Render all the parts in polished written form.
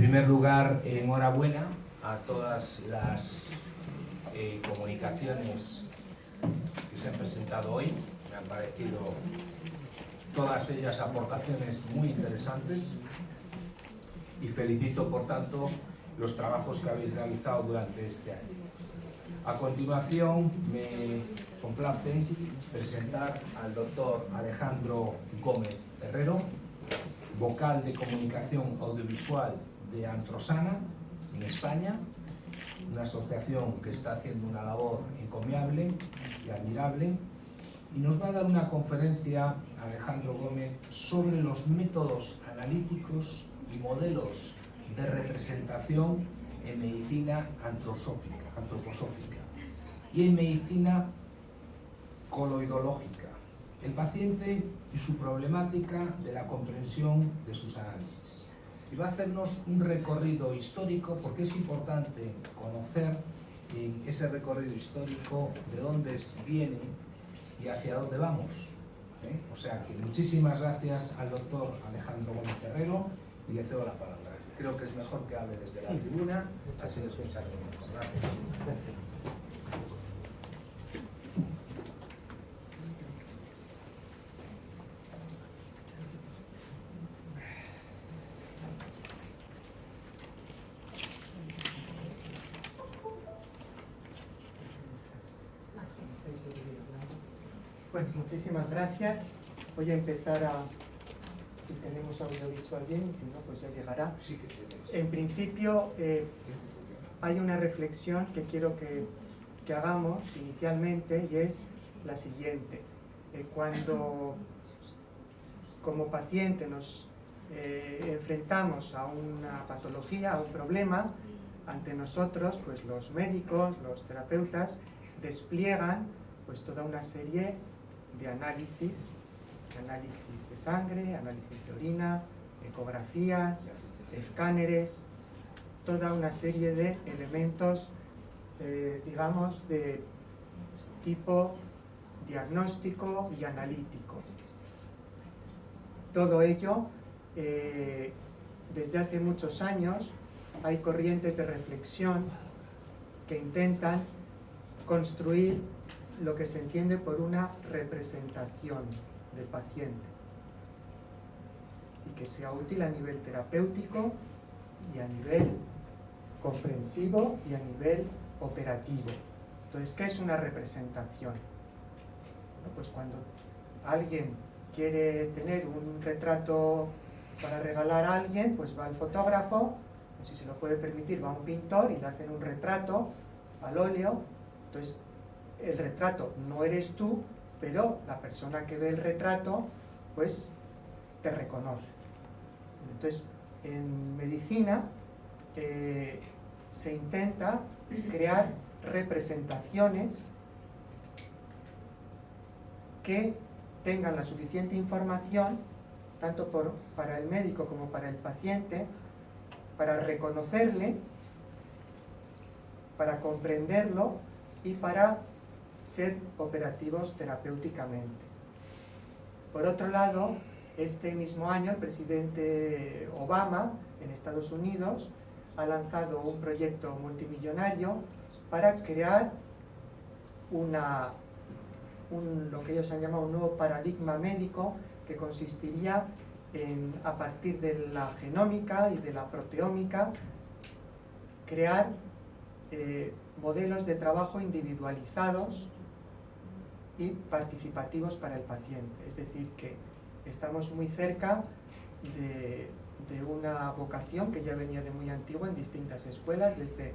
primer lugar, enhorabuena a todas las comunicaciones que se han presentado hoy. Me han parecido todas ellas aportaciones muy interesantes y felicito, por tanto, los trabajos que habéis realizado durante este año. A continuación, me complace presentar al doctor Alejandro Gómez Herrero, vocal de comunicación audiovisual de Antrosana, en España, una asociación que está haciendo una labor encomiable y admirable, y nos va a dar una conferencia, Alejandro Gómez, sobre los métodos analíticos y modelos de representación en medicina antroposófica y en medicina coloidológica, el paciente y su problemática de la comprensión de sus análisis. Y va a hacernos un recorrido histórico, porque es importante conocer en ese recorrido histórico de dónde viene y hacia dónde vamos. O sea que muchísimas gracias al doctor Alejandro Gómez Herrero y le cedo la palabra. Creo que es mejor que hable desde la tribuna, así lo escucharemos. Gracias. Bueno, muchísimas gracias. Voy a empezar a, si tenemos audiovisual bien, y si no, pues ya llegará. En principio, hay una reflexión que quiero que hagamos inicialmente, y es la siguiente. Cuando como paciente nos enfrentamos a una patología, a un problema, ante nosotros, pues los médicos, los terapeutas, despliegan pues toda una serie de análisis de sangre, análisis de orina, ecografías, escáneres, toda una serie de elementos, digamos, de tipo diagnóstico y analítico. Todo ello, desde hace muchos años, hay corrientes de reflexión que intentan construir lo que se entiende por una representación del paciente y que sea útil a nivel terapéutico y a nivel comprensivo y a nivel operativo. Entonces, ¿qué es una representación? Bueno, pues cuando alguien quiere tener un retrato para regalar a alguien, pues va al fotógrafo, si se lo puede permitir, va a un pintor y le hacen un retrato al óleo. Entonces, el retrato no eres tú, pero la persona que ve el retrato, pues te reconoce. Entonces, en medicina se intenta crear representaciones que tengan la suficiente información, tanto para el médico como para el paciente, para reconocerle, para comprenderlo y para ser operativos terapéuticamente. Por otro lado, este mismo año el presidente Obama en Estados Unidos ha lanzado un proyecto multimillonario para crear lo que ellos han llamado un nuevo paradigma médico, que consistiría en, a partir de la genómica y de la proteómica, crear modelos de trabajo individualizados y participativos para el paciente. Es decir, que estamos muy cerca de una vocación que ya venía de muy antiguo en distintas escuelas, desde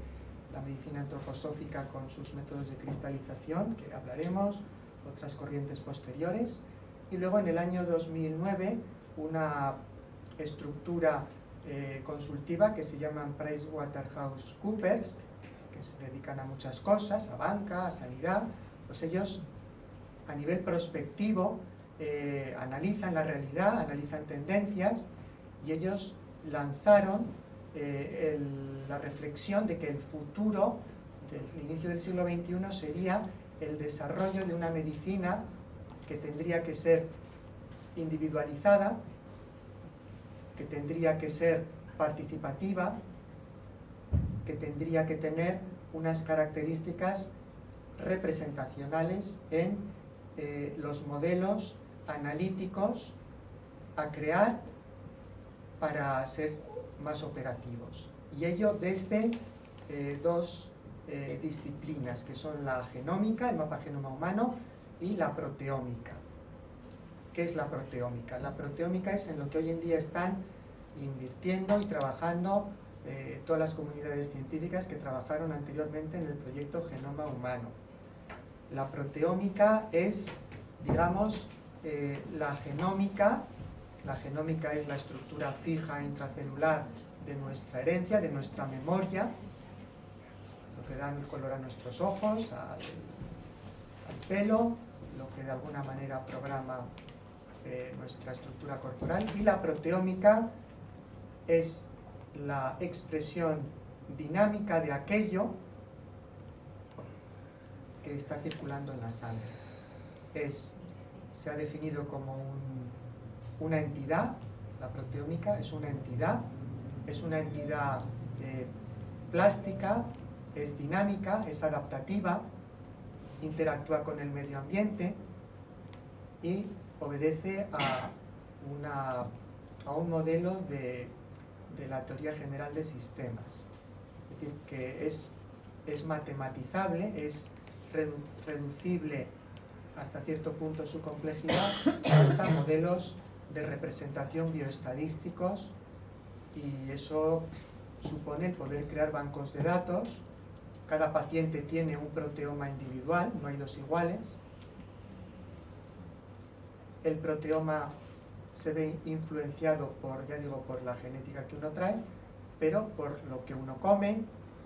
la medicina antroposófica con sus métodos de cristalización, que hablaremos, otras corrientes posteriores, y luego en el año 2009 una estructura consultiva que se llama PricewaterhouseCoopers, que se dedican a muchas cosas, a banca, a sanidad. Pues ellos, a nivel prospectivo, analizan la realidad, analizan tendencias, y ellos lanzaron la reflexión de que el futuro del inicio del siglo XXI sería el desarrollo de una medicina que tendría que ser individualizada, que tendría que ser participativa que tendría que tener unas características representacionales en los modelos analíticos a crear para ser más operativos. Y ello desde dos disciplinas, que son la genómica, el mapa genoma humano, y la proteómica. ¿Qué es la proteómica? La proteómica es en lo que hoy en día están invirtiendo y trabajando todas las comunidades científicas que trabajaron anteriormente en el proyecto Genoma Humano. La proteómica es, digamos, la genómica. La genómica es la estructura fija intracelular de nuestra herencia, de nuestra memoria, lo que da el color a nuestros ojos, al pelo, lo que de alguna manera programa nuestra estructura corporal. Y la proteómica es la expresión dinámica de aquello que está circulando en la sangre. Se ha definido como una entidad. La proteómica es una entidad plástica, es dinámica, es adaptativa, interactúa con el medio ambiente y obedece a un modelo de la teoría general de sistemas. Es decir, que es matematizable, es reducible hasta cierto punto su complejidad hasta modelos de representación bioestadísticos, y eso supone el poder crear bancos de datos. Cada paciente tiene un proteoma individual, no hay dos iguales. El proteoma se ve influenciado por la genética que uno trae, pero por lo que uno come,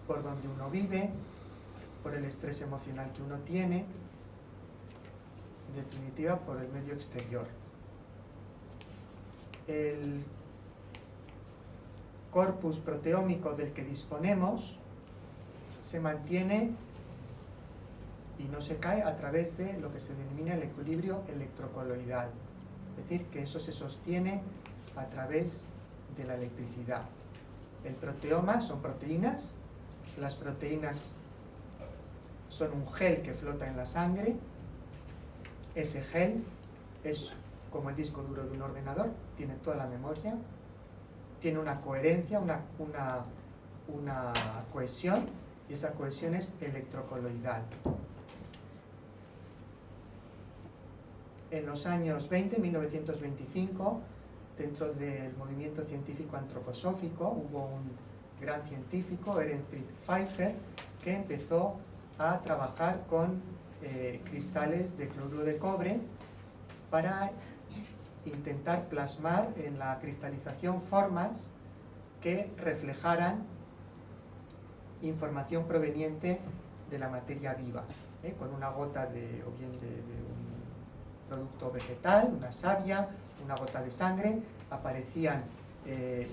por donde uno vive, por el estrés emocional que uno tiene, en definitiva por el medio exterior. El corpus proteómico del que disponemos se mantiene y no se cae a través de lo que se denomina el equilibrio electrocoloidal. Es decir, que eso se sostiene a través de la electricidad. El proteoma son proteínas. Las proteínas son un gel que flota en la sangre. Ese gel es como el disco duro de un ordenador, tiene toda la memoria, tiene una coherencia, una cohesión, y esa cohesión es electrocoloidal. En los años 20, 1925, dentro del movimiento científico antroposófico, hubo un gran científico, Ehrenfried Pfeiffer, que empezó a trabajar con cristales de cloruro de cobre para intentar plasmar en la cristalización formas que reflejaran información proveniente de la materia viva, con una gota o bien de un producto vegetal, una savia, una gota de sangre, aparecían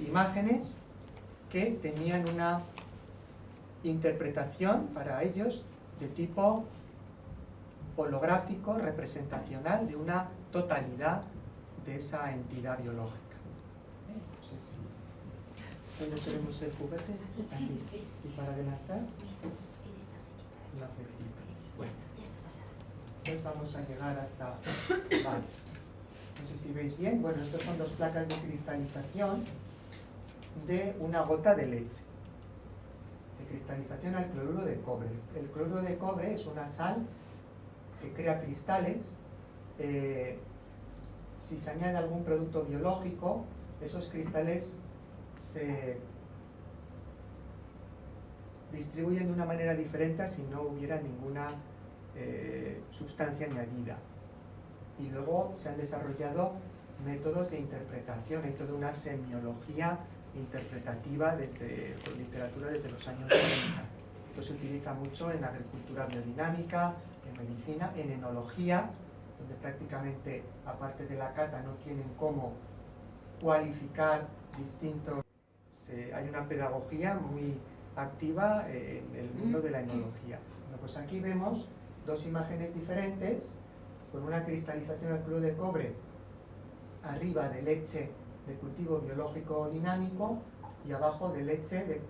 imágenes que tenían una interpretación para ellos de tipo holográfico, representacional, de una totalidad de esa entidad biológica. No sé si... ¿Dónde tenemos el juguete? Aquí. Sí. ¿Y para adelantar? La flechita. Bueno. Entonces vamos a llegar hasta... Vale. No sé si veis bien. Bueno, estas son dos placas de cristalización de una gota de leche. De cristalización al cloruro de cobre. El cloruro de cobre es una sal que crea cristales. Si se añade algún producto biológico, esos cristales se distribuyen de una manera diferente a si no hubiera ninguna sustancia añadida. Y luego se han desarrollado métodos de interpretación, hay toda una semiología interpretativa con literatura desde los años 90. Esto se utiliza mucho en agricultura biodinámica, en medicina, en enología, donde prácticamente, aparte de la cata, no tienen cómo cualificar distintos. Hay una pedagogía muy activa en el mundo de la enología. Bueno, pues aquí vemos dos imágenes diferentes, con una cristalización al cloruro de cobre arriba de leche de cultivo biológico dinámico, y abajo de leche de...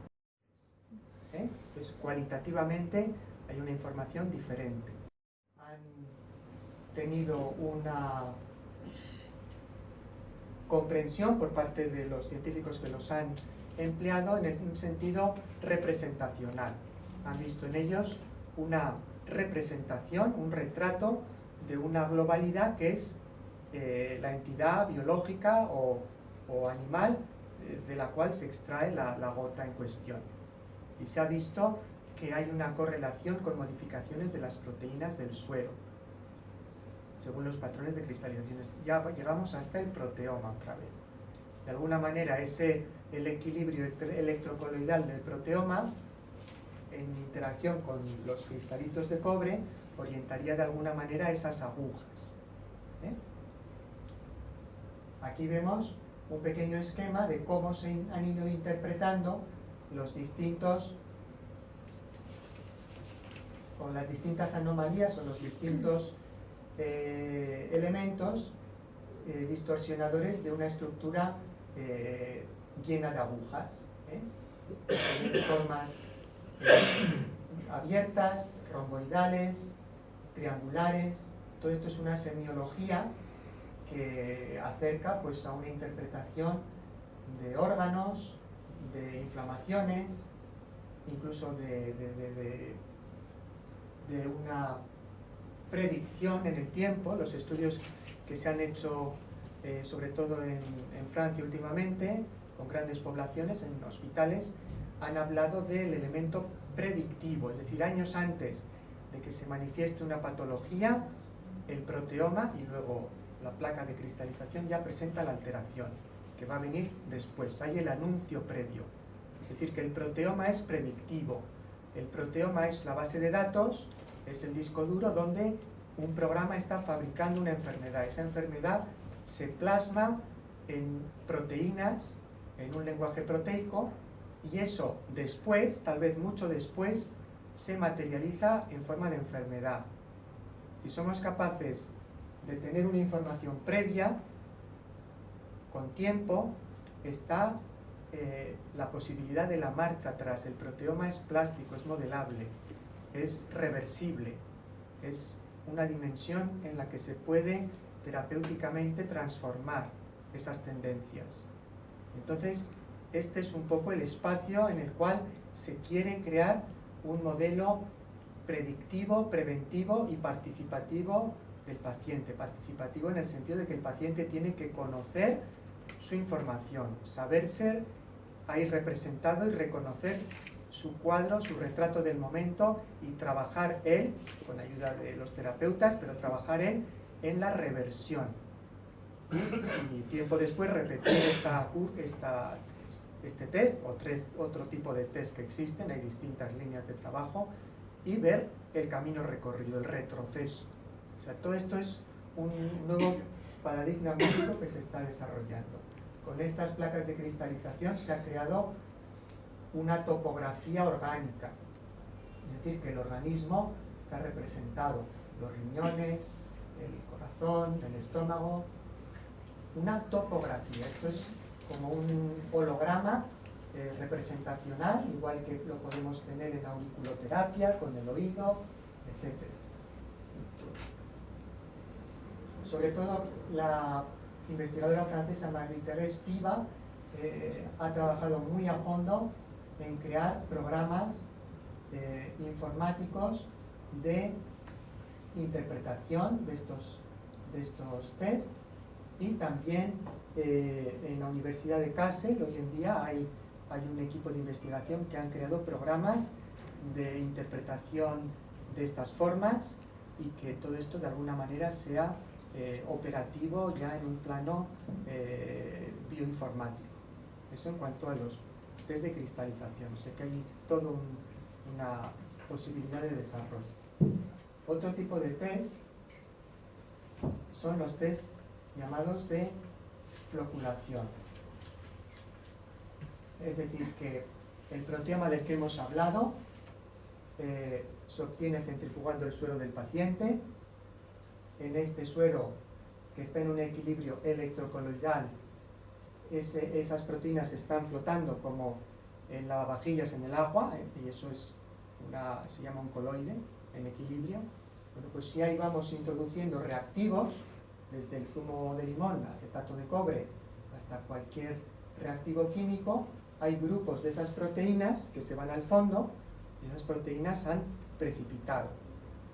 Entonces, cualitativamente hay una información diferente. Han tenido una comprensión por parte de los científicos que los han empleado en un sentido representacional. Han visto en ellos una representación, un retrato de una globalidad que es la entidad biológica o animal de la cual se extrae la gota en cuestión. Y se ha visto que hay una correlación con modificaciones de las proteínas del suero, según los patrones de cristalizaciones. Ya llegamos hasta el proteoma otra vez. De alguna manera, el equilibrio electrocoloidal del proteoma, en interacción con los cristalitos de cobre, orientaría de alguna manera esas agujas. Aquí vemos un pequeño esquema de cómo se han ido interpretando los distintos, o las distintas anomalías o los distintos elementos distorsionadores de una estructura llena de agujas, formas abiertas, romboidales, triangulares. Todo esto es una semiología que acerca pues, a una interpretación de órganos, de inflamaciones, incluso de una predicción en el tiempo. Los estudios que se han hecho sobre todo en Francia últimamente, con grandes poblaciones en hospitales, han hablado del elemento predictivo, es decir, años antes de que se manifieste una patología, el proteoma y luego la placa de cristalización ya presenta la alteración, que va a venir después. Hay el anuncio previo, es decir, que el proteoma es predictivo. El proteoma es la base de datos, es el disco duro donde un programa está fabricando una enfermedad. Esa enfermedad se plasma en proteínas, en un lenguaje proteico, y eso después, tal vez mucho después, se materializa en forma de enfermedad. Si somos capaces de tener una información previa, con tiempo, está la posibilidad de la marcha atrás. El proteoma es plástico, es modelable, es reversible, es una dimensión en la que se puede terapéuticamente transformar esas tendencias. Entonces, este es un poco el espacio en el cual se quiere crear un modelo predictivo, preventivo y participativo del paciente. Participativo en el sentido de que el paciente tiene que conocer su información, saber ser ahí representado y reconocer su cuadro, su retrato del momento y trabajar él, con ayuda de los terapeutas, pero trabajar él en la reversión. Y tiempo después repetir este test o otro tipo de test que existen, hay distintas líneas de trabajo, y ver el camino recorrido, el retroceso. O sea, todo esto es un nuevo paradigma médico que se está desarrollando. Con estas placas de cristalización se ha creado una topografía orgánica, es decir, que el organismo está representado, los riñones, el corazón, el estómago, una topografía. Esto es como un holograma representacional, igual que lo podemos tener en auriculoterapia, con el oído, etc. Sobre todo la investigadora francesa Marie-Thérèse Piva ha trabajado muy a fondo en crear programas informáticos de interpretación de estos test, y también en la Universidad de Kassel hoy en día hay un equipo de investigación que han creado programas de interpretación de estas formas y que todo esto de alguna manera sea operativo ya en un plano bioinformático. Eso en cuanto a los test de cristalización. O sea que hay toda una posibilidad de desarrollo. Otro tipo de test son los test llamados de floculación. Es decir, que el proteoma del que hemos hablado se obtiene centrifugando el suero del paciente. En este suero, que está en un equilibrio electrocoloidal esas proteínas están flotando como en lavavajillas en el agua, y eso se llama un coloide en equilibrio. Bueno, pues si ahí vamos introduciendo reactivos, desde el zumo de limón, acetato de cobre, hasta cualquier reactivo químico, hay grupos de esas proteínas que se van al fondo y esas proteínas han precipitado.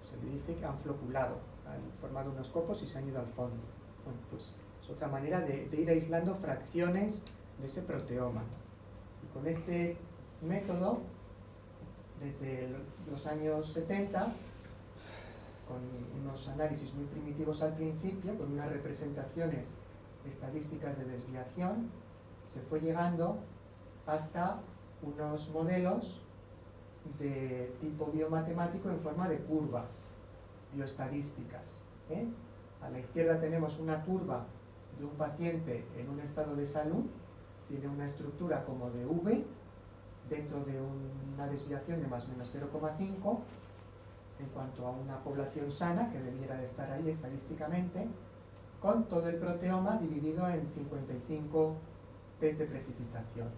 Se le dice que han floculado, han formado unos copos y se han ido al fondo. Bueno, pues es otra manera de ir aislando fracciones de ese proteoma. Y con este método, desde los años 70, con unos análisis muy primitivos al principio, con unas representaciones estadísticas de desviación, se fue llegando hasta unos modelos de tipo biomatemático en forma de curvas bioestadísticas. A la izquierda tenemos una curva de un paciente en un estado de salud, tiene una estructura como de V, dentro de una desviación de más o menos 0,5, en cuanto a una población sana, que debiera de estar ahí estadísticamente, con todo el proteoma dividido en 55 test de precipitación.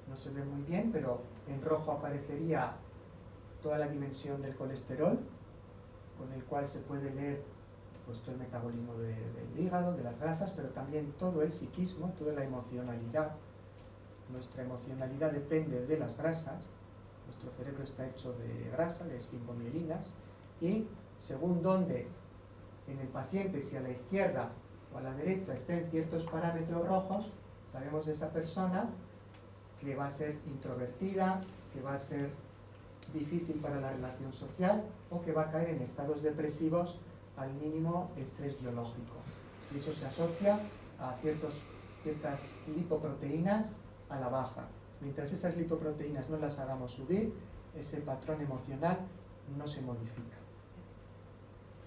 No se ve muy bien, pero en rojo aparecería toda la dimensión del colesterol, con el cual se puede leer pues, todo el metabolismo del hígado, de las grasas, pero también todo el psiquismo, toda la emocionalidad. Nuestra emocionalidad depende de las grasas. Nuestro cerebro está hecho de grasa, de esfingomielinas, y según dónde en el paciente, si a la izquierda o a la derecha estén ciertos parámetros rojos, sabemos de esa persona que va a ser introvertida, que va a ser difícil para la relación social o que va a caer en estados depresivos al mínimo estrés biológico. Y eso se asocia a ciertas lipoproteínas a la baja. Mientras esas lipoproteínas no las hagamos subir, ese patrón emocional no se modifica.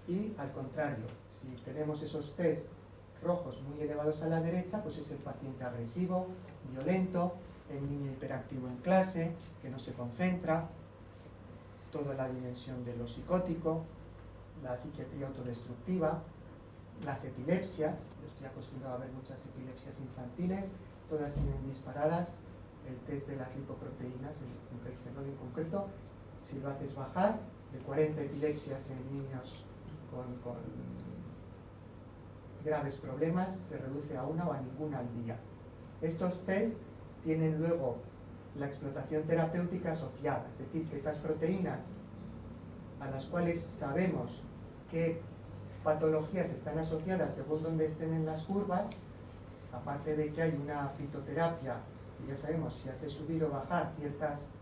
Y al contrario, si tenemos esos test rojos muy elevados a la derecha, pues es el paciente agresivo, violento, el niño hiperactivo en clase, que no se concentra, toda la dimensión de lo psicótico, la psiquiatría autodestructiva, las epilepsias. Yo estoy acostumbrado a ver muchas epilepsias infantiles, todas tienen disparadas el test de las lipoproteínas, el fenómeno en concreto. Si lo haces bajar, de 40 epilepsias en niños con graves problemas, se reduce a una o a ninguna al día. Estos test tienen luego la explotación terapéutica asociada, es decir, que esas proteínas a las cuales sabemos qué patologías están asociadas según donde estén en las curvas, aparte de que hay una fitoterapia, y ya sabemos si hace subir o bajar ciertas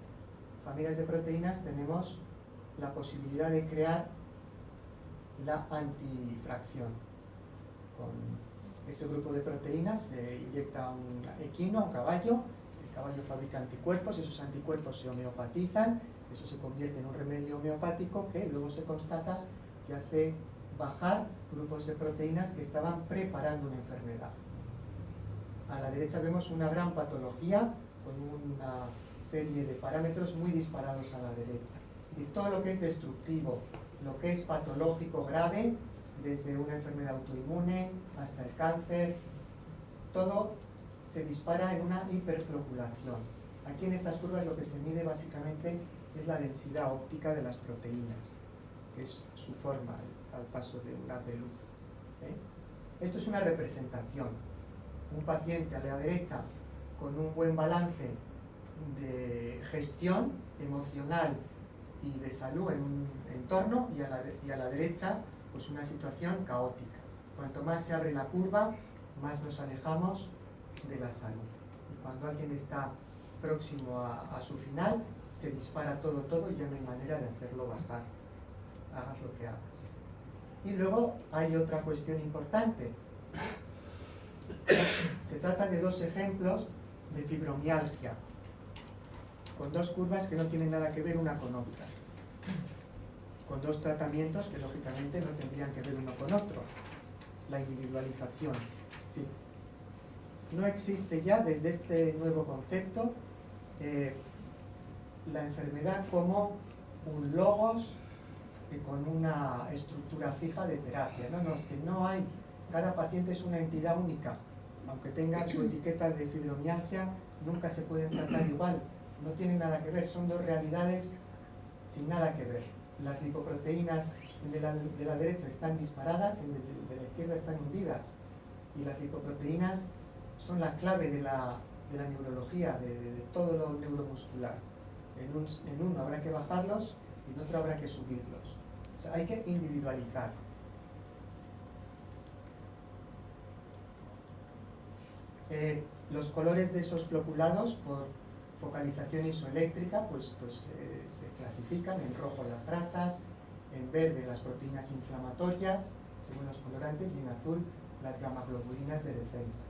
familias de proteínas, tenemos la posibilidad de crear la antifracción. Con ese grupo de proteínas se inyecta un equino, a un caballo, el caballo fabrica anticuerpos, esos anticuerpos se homeopatizan, eso se convierte en un remedio homeopático que luego se constata que hace bajar grupos de proteínas que estaban preparando una enfermedad. A la derecha vemos una gran patología con una serie de parámetros muy disparados a la derecha. Y todo lo que es destructivo, lo que es patológico grave, desde una enfermedad autoinmune hasta el cáncer, todo se dispara en una hiperfloculación. Aquí en estas curvas lo que se mide básicamente es la densidad óptica de las proteínas, que es su forma al paso de un haz de luz. Esto es una representación. Un paciente a la derecha con un buen balance de gestión emocional y de salud en un entorno, y a la derecha pues una situación caótica. Cuanto más se abre la curva, más nos alejamos de la salud. Y cuando alguien está próximo a su final, se dispara todo y ya no hay manera de hacerlo bajar. Hagas lo que hagas. Y luego hay otra cuestión importante. Se trata de dos ejemplos de fibromialgia, con dos curvas que no tienen nada que ver una con otra, con dos tratamientos que lógicamente no tendrían que ver uno con otro. La individualización. Sí. No existe ya desde este nuevo concepto la enfermedad como un logos con una estructura fija de terapia. No, es que no hay. Cada paciente es una entidad única aunque tengan su etiqueta de fibromialgia, nunca se pueden tratar igual, no tienen nada que ver, son dos realidades sin nada que ver. Las lipoproteínas de la derecha están disparadas, de la izquierda están hundidas, y las lipoproteínas son la clave de la neurología, de todo lo neuromuscular. En uno habrá que bajarlos y en otro habrá que subirlos. O sea, hay que individualizar. Los colores de esos floculados por focalización isoeléctrica se clasifican: en rojo las grasas, en verde las proteínas inflamatorias según los colorantes, y en azul las gamaglobulinas de defensa.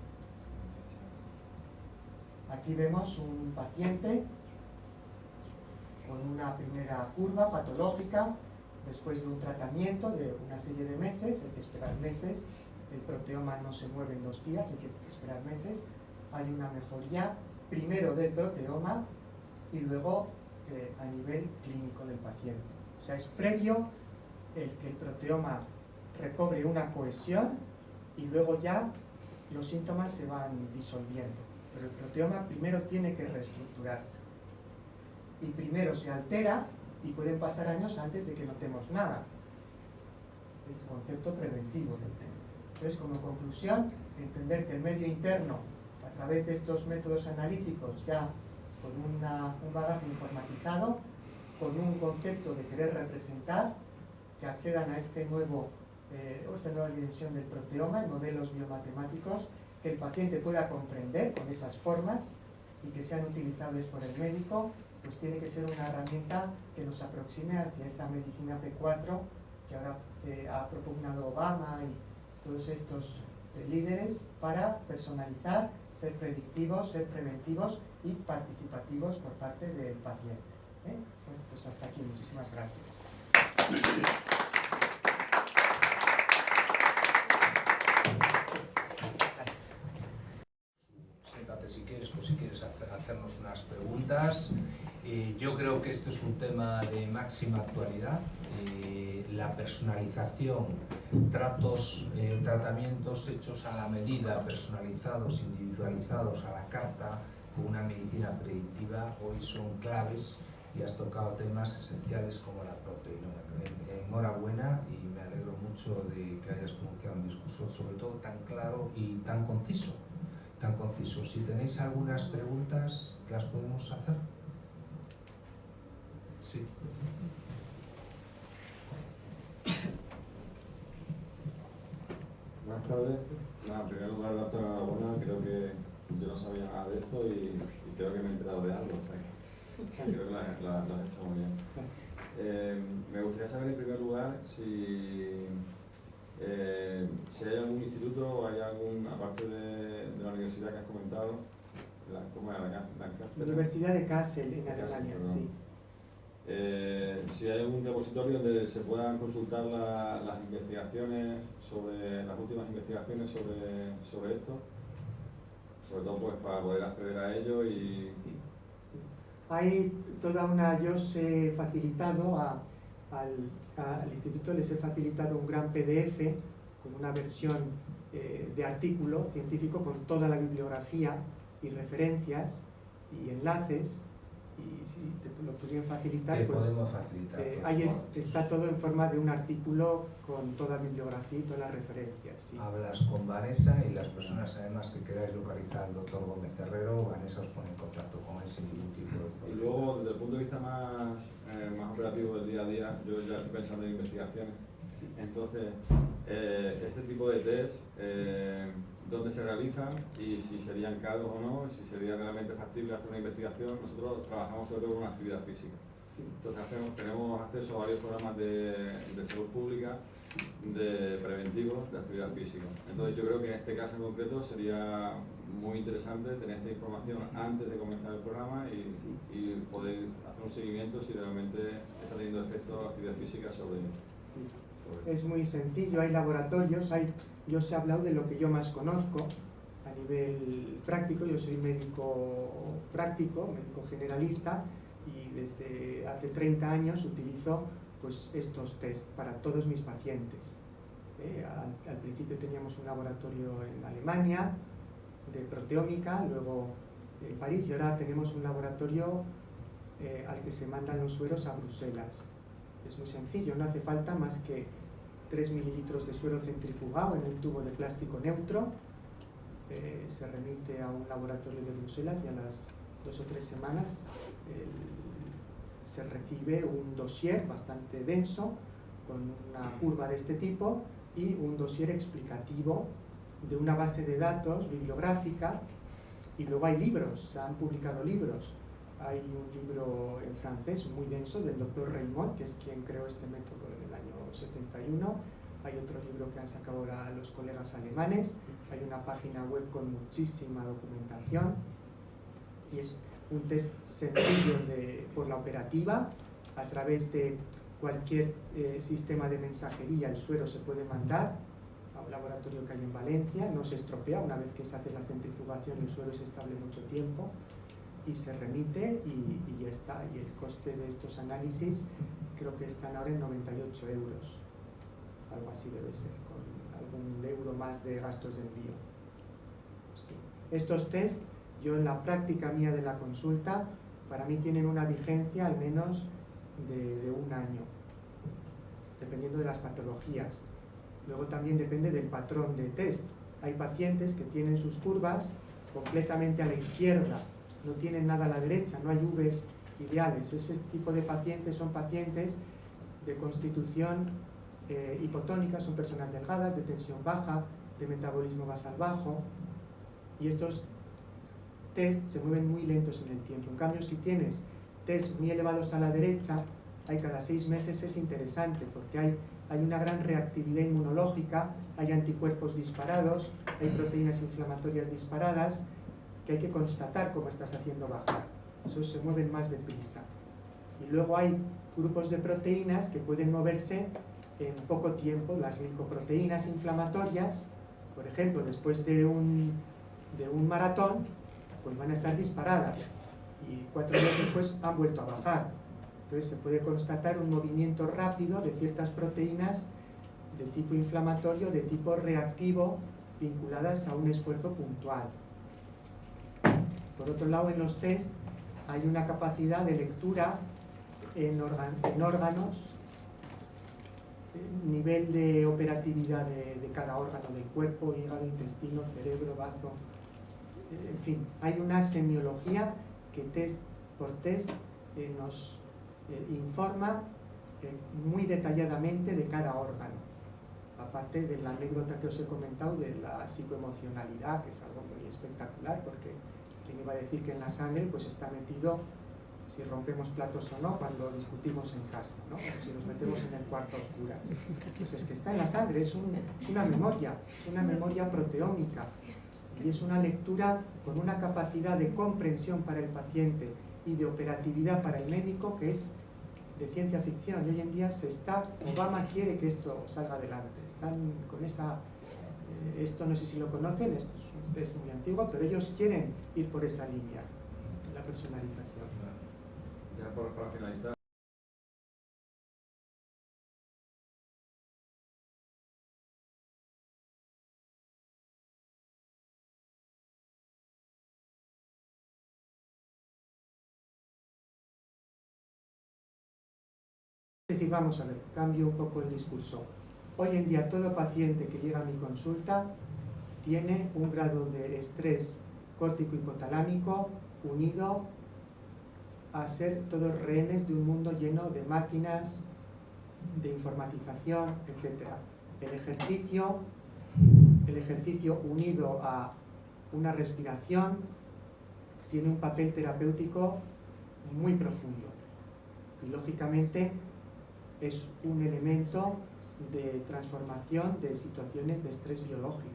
Aquí vemos un paciente con una primera curva patológica después de un tratamiento de una serie de meses. Hay que esperar meses, el proteoma no se mueve en 2 días, hay que esperar meses. Hay una mejoría primero del proteoma y luego a nivel clínico del paciente. O sea, es previo el que el proteoma recobre una cohesión y luego ya los síntomas se van disolviendo. Pero el proteoma primero tiene que reestructurarse. Y primero se altera y pueden pasar años antes de que notemos nada. Es el concepto preventivo del tema. Entonces, como conclusión, entender que el medio interno, a través de estos métodos analíticos, ya con un bagaje informatizado, con un concepto de querer representar, que accedan a esta nueva dimensión del proteoma en modelos biomatemáticos que el paciente pueda comprender con esas formas y que sean utilizables por el médico, pues tiene que ser una herramienta que nos aproxime hacia esa medicina P4 que ahora ha propugnado Obama y todos estos líderes, para personalizar, ser predictivos, ser preventivos y participativos por parte del paciente. Bueno, pues hasta aquí. Muchísimas gracias. Siéntate si quieres hacernos unas preguntas. Yo creo que esto es un tema de máxima actualidad. La personalización, tratamientos hechos a la medida, personalizados, individualizados a la carta, con una medicina predictiva, hoy son claves, y has tocado temas esenciales como la proteína. Enhorabuena, y me alegro mucho de que hayas pronunciado un discurso, sobre todo tan claro y tan conciso. Si tenéis algunas preguntas, ¿las podemos hacer? Sí. Buenas tardes. En primer lugar, darte enhorabuena. Creo que yo no sabía nada de esto y creo que me he enterado de algo. O sea, creo que lo has hecho muy bien. Me gustaría saber, en primer lugar, si hay algún instituto o hay algún, aparte de la universidad que has comentado, ¿cómo era? ¿Lancaster? Universidad de Kassel, en Alemania, sí. Si hay algún repositorio donde se puedan consultar las investigaciones las últimas investigaciones sobre esto, sobre todo pues para poder acceder a ello. Sí. Hay toda una, yo os he facilitado al instituto, les he facilitado un gran PDF con una versión de artículo científico con toda la bibliografía y referencias y enlaces. Y si te lo podrían facilitar, pues podemos facilitar, ahí está todo en forma de un artículo con toda la bibliografía y todas las referencias. Sí. Hablas con Vanessa, y las personas además que queráis localizar al doctor Gómez Herrero, Vanessa os pone en contacto con él sin ningún tipo de problema. Y luego, desde el punto de vista más operativo del día a día, yo ya estoy pensando en investigaciones. Sí. Entonces, este tipo de test, ¿dónde se realizan y si serían caros o no, si sería realmente factible hacer una investigación? Nosotros trabajamos sobre todo con actividad física. Sí. Entonces tenemos acceso a varios programas de salud pública, de preventivos, de actividad física. Entonces yo creo que en este caso en concreto sería muy interesante tener esta información antes de comenzar el programa y poder hacer un seguimiento si realmente está teniendo efecto la actividad física sobre Es muy sencillo, hay laboratorios, yo os he hablado de lo que yo más conozco a nivel práctico. Yo soy médico práctico, médico generalista, y desde hace 30 años utilizo pues estos test para todos mis pacientes. Al principio teníamos un laboratorio en Alemania, proteómica, luego en París, y ahora tenemos un laboratorio al que se mandan los sueros a Bruselas. Es muy sencillo, no hace falta más que 3 mililitros de suero centrifugado en el tubo de plástico neutro, se remite a un laboratorio de Bruselas y a las 2 o 3 semanas se recibe un dossier bastante denso con una curva de este tipo y un dossier explicativo de una base de datos bibliográfica, y luego hay libros, se han publicado libros. Hay un libro en francés muy denso del doctor Raymond, que es quien creó este método en el año 71. Hay otro libro que han sacado ahora los colegas alemanes. Hay una página web con muchísima documentación y es un test sencillo por la operativa. A través de cualquier sistema de mensajería el suero se puede mandar a un laboratorio que hay en Valencia, no se estropea. Una vez que se hace la centrifugación el suero es estable mucho tiempo y se remite y ya está. Y el coste de estos análisis creo que están ahora en 98 euros, algo así debe ser, con algún euro más de gastos de envío. Sí. Estos test, yo en la práctica mía de la consulta, para mí tienen una vigencia al menos de 1 año, dependiendo de las patologías. Luego también depende del patrón de test. Hay pacientes que tienen sus curvas completamente a la izquierda, no tienen nada a la derecha, no hay Vs ideales. Ese tipo de pacientes son pacientes de constitución hipotónica, son personas delgadas, de tensión baja, de metabolismo basal bajo, y estos test se mueven muy lentos en el tiempo. En cambio, si tienes test muy elevados a la derecha, hay cada 6 meses, es interesante porque hay una gran reactividad inmunológica, hay anticuerpos disparados, hay proteínas inflamatorias disparadas que hay que constatar cómo estás haciendo bajar. Esos se mueven más deprisa. Y luego hay grupos de proteínas que pueden moverse en poco tiempo. Las glicoproteínas inflamatorias, por ejemplo, después de un maratón, pues van a estar disparadas y 4 días después han vuelto a bajar. Entonces se puede constatar un movimiento rápido de ciertas proteínas de tipo inflamatorio, de tipo reactivo, vinculadas a un esfuerzo puntual. Por otro lado, en los test hay una capacidad de lectura en órganos, nivel de operatividad de cada órgano del cuerpo, hígado, intestino, cerebro, bazo, en fin, hay una semiología que test por test nos informa muy detalladamente de cada órgano, aparte de la anécdota que os he comentado de la psicoemocionalidad, que es algo muy espectacular, porque ¿quién iba a decir que en la sangre pues está metido si rompemos platos o no cuando discutimos en casa, ¿no? O si nos metemos en el cuarto a oscuras? Pues es que está en la sangre, es una memoria proteómica, y es una lectura con una capacidad de comprensión para el paciente y de operatividad para el médico que es de ciencia ficción. Y hoy en día Obama quiere que esto salga adelante. Están con esto no sé si lo conocen, es un test muy antiguo, pero ellos quieren ir por esa línea, la personalización. Ya para finalizar. Es decir, vamos a ver, cambio un poco el discurso. Hoy en día todo paciente que llega a mi consulta tiene un grado de estrés córtico hipotalámico unido a ser todos rehenes de un mundo lleno de máquinas, de informatización, etc. El ejercicio unido a una respiración tiene un papel terapéutico muy profundo y lógicamente es un elemento de transformación de situaciones de estrés biológico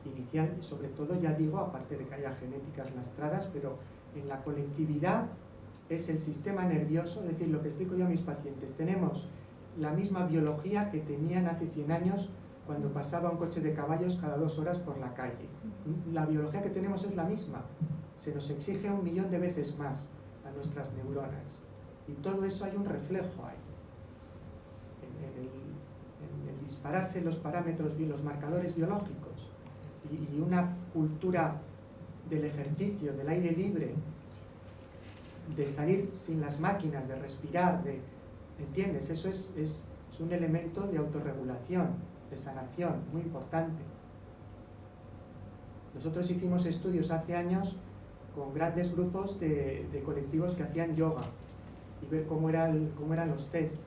inicial, y sobre todo, ya digo, aparte de que haya genéticas lastradas, pero en la colectividad es el sistema nervioso, es decir, lo que explico yo a mis pacientes, tenemos la misma biología que tenían hace 100 años cuando pasaba un coche de caballos cada 2 horas por la calle. La biología que tenemos es la misma, se nos exige 1 millón de veces más a nuestras neuronas, y todo eso hay un reflejo ahí. En el dispararse los parámetros, los marcadores biológicos. y una cultura del ejercicio, del aire libre, de salir sin las máquinas, de respirar, ¿entiendes? Eso es un elemento de autorregulación, de sanación, muy importante. Nosotros hicimos estudios hace años con grandes grupos de colectivos que hacían yoga y ver cómo eran los test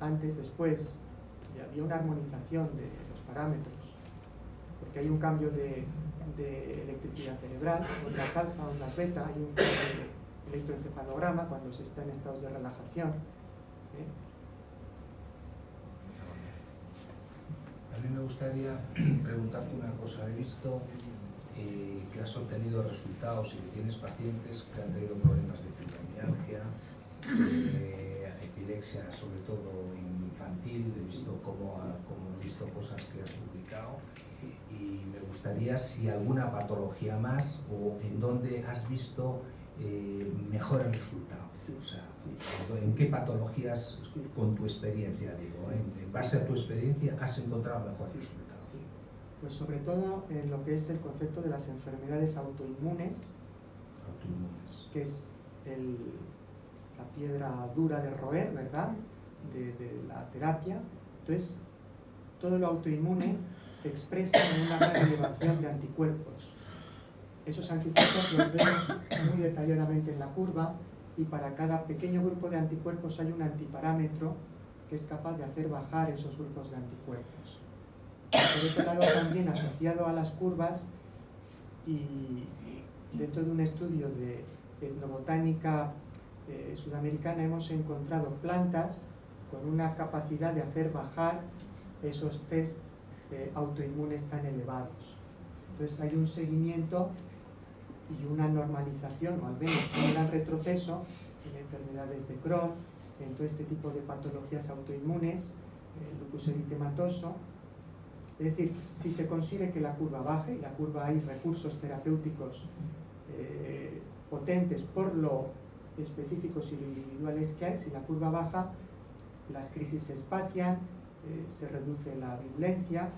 antes, después, y había una armonización de los parámetros, porque hay un cambio de electricidad cerebral, ondas alfa, ondas beta, hay un cambio de electroencefalograma cuando se está en estados de relajación. A mí me gustaría preguntarte una cosa. He visto que has obtenido resultados y que tienes pacientes que han tenido problemas de fibromialgia, epilepsia, sobre todo infantil. He visto he visto cosas que has publicado, y me gustaría si alguna patología más o en donde has visto mejores resultados. Sí, o sea, sí, ¿en qué patologías, sí, con tu experiencia, digo, sí, en base a tu experiencia, has encontrado mejores sí, resultados? sí. Pues sobre todo en lo que es el concepto de las enfermedades autoinmunes, que es la piedra dura de roer, ¿verdad?, de la terapia. Entonces, todo lo autoinmune se expresa en una gran elevación de anticuerpos. Esos anticuerpos los vemos muy detalladamente en la curva, y para cada pequeño grupo de anticuerpos hay un antiparámetro que es capaz de hacer bajar esos grupos de anticuerpos. Por otro lado, también asociado a las curvas, y dentro de un estudio de etnobotánica sudamericana, hemos encontrado plantas con una capacidad de hacer bajar esos test autoinmunes tan elevados. Entonces hay un seguimiento y una normalización, o al menos un gran retroceso en enfermedades de Crohn, en todo este tipo de patologías autoinmunes, lupus eritematoso. Es decir, si se consigue que la curva baje, y la curva hay recursos terapéuticos potentes por lo específicos y lo individuales que hay, si la curva baja, las crisis se espacian, se reduce la virulencia,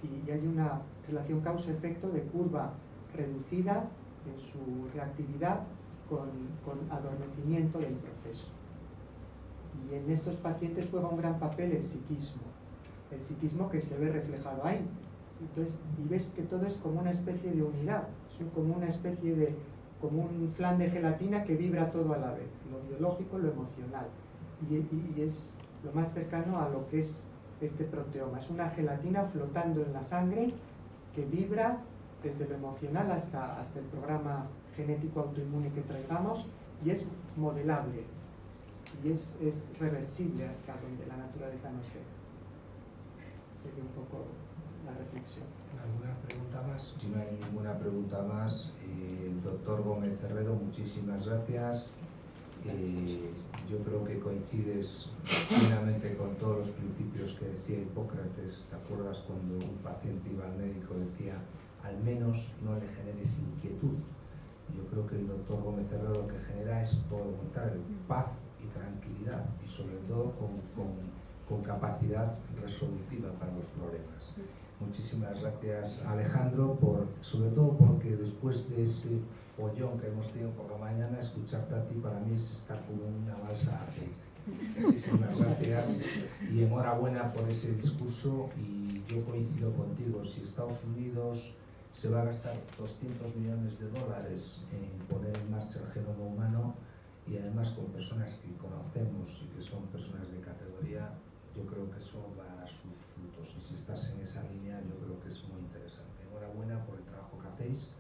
y hay una relación causa-efecto de curva reducida en su reactividad con adormecimiento del proceso. Y en estos pacientes juega un gran papel el psiquismo que se ve reflejado ahí. Entonces, y ves que todo es como una especie de unidad, es como una especie de, como un flan de gelatina que vibra todo a la vez, lo biológico, lo emocional, y es lo más cercano a lo que es este proteoma. Es una gelatina flotando en la sangre que vibra desde lo emocional hasta el programa genético autoinmune que traigamos, y es modelable y es reversible hasta donde la naturaleza nos ve. Sería un poco la reflexión. ¿Alguna pregunta más? Si no hay ninguna pregunta más, el doctor Gómez Herrero, muchísimas gracias. Yo creo que coincides plenamente con todos los principios que decía Hipócrates. ¿Te acuerdas cuando un paciente iba al médico y decía, al menos no le generes inquietud? Yo creo que el doctor Gómez Herrero lo que genera es todo lo contrario, paz y tranquilidad, y sobre todo con capacidad resolutiva para los problemas. Muchísimas gracias, Alejandro, sobre todo porque después de ese follón que hemos tenido por la mañana, escucharte a ti para mí es estar como en una balsa de aceite. Muchísimas gracias y enhorabuena por ese discurso, y yo coincido contigo. Si Estados Unidos se va a gastar $200 millones en poner en marcha el genoma humano, y además con personas que conocemos y que son personas de categoría, yo creo que eso va a dar sus frutos, y si estás en esa línea yo creo que es muy interesante. Enhorabuena por el trabajo que hacéis.